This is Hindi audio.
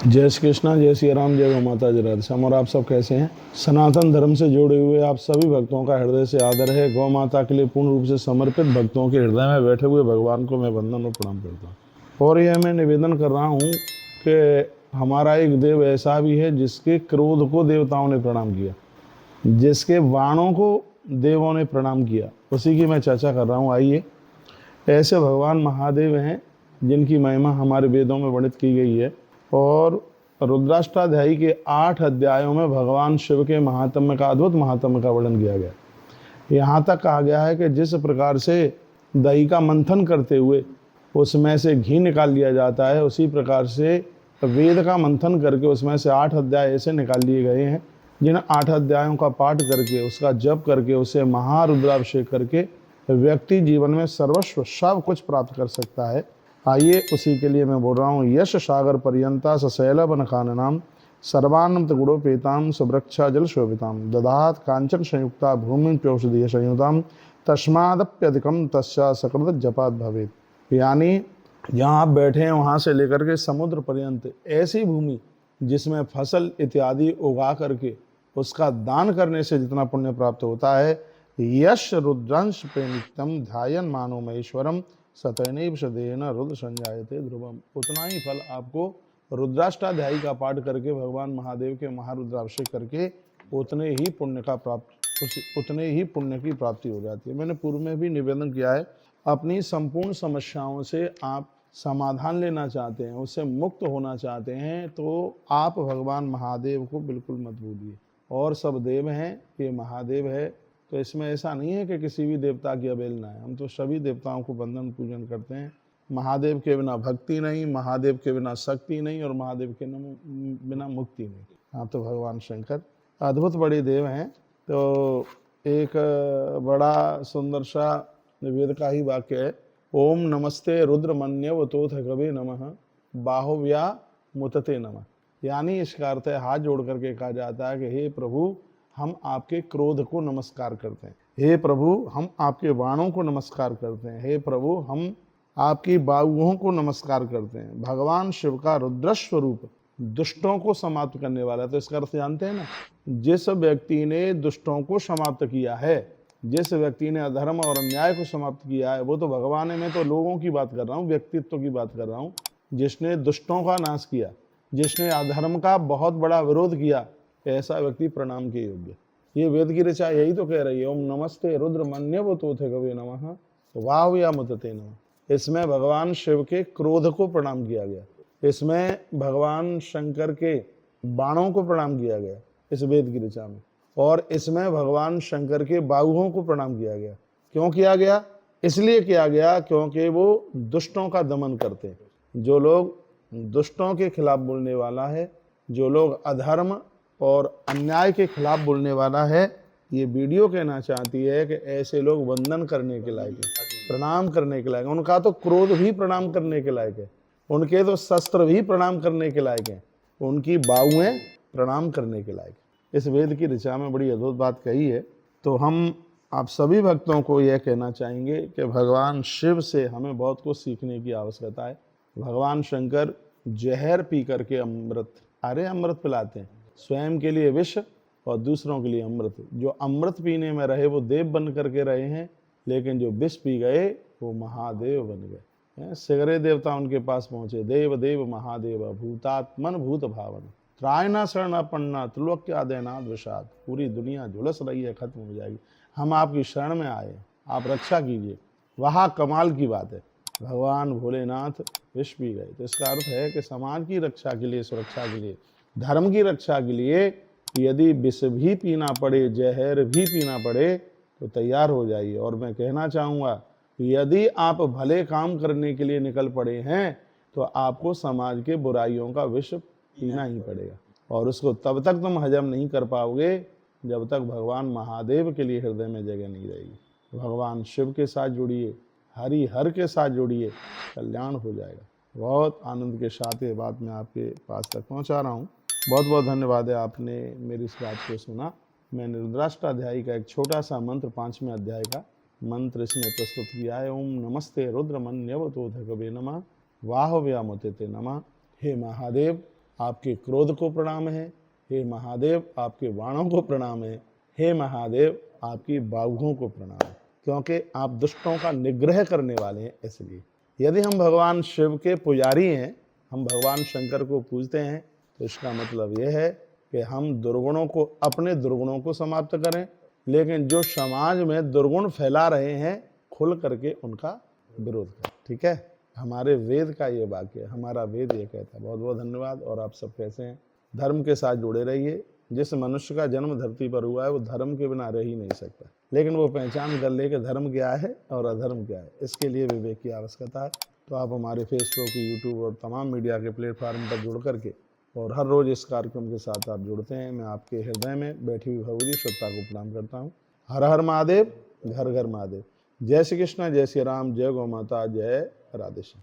जय श्री कृष्णा, जय श्री राम, जय गौ माता, जय राधे श्याम। और आप सब कैसे हैं? सनातन धर्म से जुड़े हुए आप सभी भक्तों का हृदय से आदर है। गौ माता के लिए पूर्ण रूप से समर्पित भक्तों के हृदय में बैठे हुए भगवान को मैं वंदन और प्रणाम करता हूँ। और यह मैं निवेदन कर रहा हूँ कि हमारा एक देव ऐसा भी है जिसके क्रोध को देवताओं ने प्रणाम किया, जिसके बाणों को देवों ने प्रणाम किया, उसी की मैं चर्चा कर रहा हूँ। आइए, ऐसे भगवान महादेव हैं जिनकी महिमा हमारे वेदों में वर्णित की गई है। और रुद्राष्टाध्यायी के 8 अध्यायों में भगवान शिव के महात्म्य का, अद्भुत महात्म्य का वर्णन किया गया। यहाँ तक कहा गया है कि जिस प्रकार से दही का मंथन करते हुए उसमें से घी निकाल लिया जाता है, उसी प्रकार से वेद का मंथन करके उसमें से 8 अध्याय ऐसे निकाल लिए गए हैं जिन 8 अध्यायों का पाठ करके, उसका जप करके, उसे महारुद्राभिषेक करके व्यक्ति जीवन में सर्वस्व सब कुछ प्राप्त कर सकता है। आइए, उसी के लिए मैं बोल रहा हूँ। यश सागर पर्यंता सशैल वन काननाम सर्वानंत गुणोपेताम सुवृक्षा जल शोभिताम दधात कांचन संयुक्ता भूमि प्यौषधीय संयुताम तस्मादप्यधिकम तस्या सकृत जपात भवेत। यानी जहाँ आप बैठे हैं वहाँ से लेकर के समुद्र पर्यंत ऐसी भूमि जिसमें फसल इत्यादि उगा करके उसका दान करने से जितना पुण्य प्राप्त होता है, यश रुद्रांश प्रेमितम ध्यायन मानो महेश्वरम सतैनैव सदेन रुद्र संजायते ध्रुवम, उतना ही फल आपको रुद्राष्टाध्यायी का पाठ करके, भगवान महादेव के महारुद्राभिषेक करके उतने ही पुण्य की प्राप्ति हो जाती है। मैंने पूर्व में भी निवेदन किया है, अपनी संपूर्ण समस्याओं से आप समाधान लेना चाहते हैं, उससे मुक्त होना चाहते हैं, तो आप भगवान महादेव को बिल्कुल मत भूलिए। और सब देव हैं, ये महादेव है, तो इसमें ऐसा नहीं है कि किसी भी देवता की अवहेलना है। हम तो सभी देवताओं को वंदन पूजन करते हैं। महादेव के बिना भक्ति नहीं, महादेव के बिना शक्ति नहीं, और महादेव के बिना मुक्ति नहीं। हाँ, तो भगवान शंकर अद्भुत बड़े देव हैं। तो एक बड़ा सुंदर सा वेद का ही वाक्य है, ओम नमस्ते रुद्रमन्यव तोथ कवे नमः बाहुव्या मुतते नमः। यानी इसका अर्थ है, हाथ जोड़ करके कहा जाता है कि हे प्रभु, हम आपके क्रोध को नमस्कार करते हैं। हे प्रभु, हम आपके बाणों को नमस्कार करते हैं। हे प्रभु, हम आपकी बाहुओं को नमस्कार करते हैं। भगवान शिव का रुद्र स्वरूप दुष्टों को समाप्त करने वाला है। तो इसका अर्थ जानते हैं ना, जिस व्यक्ति ने दुष्टों को समाप्त किया है, जिस व्यक्ति ने अधर्म और अन्याय को समाप्त किया है, वो तो भगवान है। मैं तो लोगों की बात कर रहा हूँ, व्यक्तित्व की बात कर रहा हूँ। जिसने दुष्टों का नाश किया, जिसने अधर्म का बहुत बड़ा विरोध किया, ऐसा व्यक्ति प्रणाम के योग्य। ये वेद की ऋचा यही तो कह रही है, ओम नमस्ते रुद्रमन्यव तोथे कवे नमः वाह्या मुतते नमः। इसमें भगवान शिव के क्रोध को प्रणाम किया गया, इसमें भगवान शंकर के बाणों को प्रणाम किया गया इस वेद की ऋचा में, और इसमें भगवान शंकर के बाहुओं को प्रणाम किया गया। क्यों किया गया? इसलिए किया गया क्योंकि वो दुष्टों का दमन करते हैं। जो लोग दुष्टों के खिलाफ बोलने वाला है, जो लोग अधर्म और अन्याय के खिलाफ बोलने वाला है, ये वीडियो कहना चाहती है कि ऐसे लोग वंदन करने के लायक है, प्रणाम करने के लायक है। उनका तो क्रोध भी प्रणाम करने के लायक है, उनके तो शस्त्र भी प्रणाम करने के लायक हैं, उनकी बाहुएं प्रणाम करने के लायक। इस वेद की ऋचा में बड़ी अद्भुत बात कही है। तो हम आप सभी भक्तों को यह कहना चाहेंगे कि भगवान शिव से हमें बहुत कुछ सीखने की आवश्यकता है। भगवान शंकर जहर पी करके अमृत पिलाते हैं, स्वयं के लिए विष और दूसरों के लिए अमृत। जो अमृत पीने में रहे वो देव बन करके रहे हैं, लेकिन जो विष पी गए वो महादेव बन गए। सगरे देवता उनके पास पहुंचे, देव देव महादेव भूतात्मन भूत भावन त्रायना शरणापन्ना त्रिलोक्यादयनाथ विषाद। पूरी दुनिया झुलस रही है, खत्म हो जाएगी, हम आपकी शरण में आए, आप रक्षा कीजिए। वहाँ कमाल की बात है, भगवान भोलेनाथ विष पी गए। तो इसका अर्थ है कि समाज की रक्षा के लिए, सुरक्षा के लिए, धर्म की रक्षा के लिए यदि विष भी पीना पड़े, जहर भी पीना पड़े, तो तैयार हो जाइए। और मैं कहना चाहूँगा, यदि आप भले काम करने के लिए निकल पड़े हैं, तो आपको समाज के बुराइयों का विष पीना ही पड़ेगा, और उसको तब तक तुम हजम नहीं कर पाओगे जब तक भगवान महादेव के लिए हृदय में जगह नहीं रहेगी। भगवान शिव के साथ जुड़िए, हरि हर के साथ जुड़िए, कल्याण हो जाएगा। बहुत आनंद के साथ ये बात मैं आपके पास तक पहुंचा रहा हूँ। बहुत बहुत धन्यवाद है, आपने मेरी इस बात को सुना। मैंने रुद्राष्टाध्यायी का एक छोटा सा मंत्र, 5वें अध्याय का मंत्र इसमें प्रस्तुत किया है। ओम नमस्ते रुद्रमन्यव तोथ कवे नमः वाह्या मुतते नमः। हे महादेव, आपके क्रोध को प्रणाम है। हे महादेव आपके बाणों को प्रणाम है। हे महादेव आपकी बाहुओं को प्रणाम है, क्योंकि आप दुष्टों का निग्रह करने वाले हैं। इसलिए यदि हम भगवान शिव के पुजारी हैं, हम भगवान शंकर को पूजते हैं, तो इसका मतलब यह है कि हम दुर्गुणों को, अपने दुर्गुणों को समाप्त करें, लेकिन जो समाज में दुर्गुण फैला रहे हैं खुल करके उनका विरोध करें। ठीक है, हमारे वेद का ये वाक्य है, हमारा वेद ये कहता है। बहुत बहुत धन्यवाद। और आप सब कैसे हैं? धर्म के साथ जुड़े रहिए। जिस मनुष्य का जन्म धरती पर हुआ है वो धर्म के बिना रह ही नहीं सकता, लेकिन वो पहचान कर ले कि धर्म क्या है और अधर्म क्या है। इसके लिए विवेक की आवश्यकता है। तो आप हमारे फेसबुक, यूट्यूब और तमाम मीडिया के प्लेटफार्म पर जुड़ करके और हर रोज़ इस कार्यक्रम के साथ आप जुड़ते हैं। मैं आपके हृदय में बैठी हुई भगवती श्रोता को प्रणाम करता हूँ। हर हर महादेव, घर घर महादेव। जय श्री कृष्ण, जय श्री राम, जय गौ माता, जय राधे श्याम।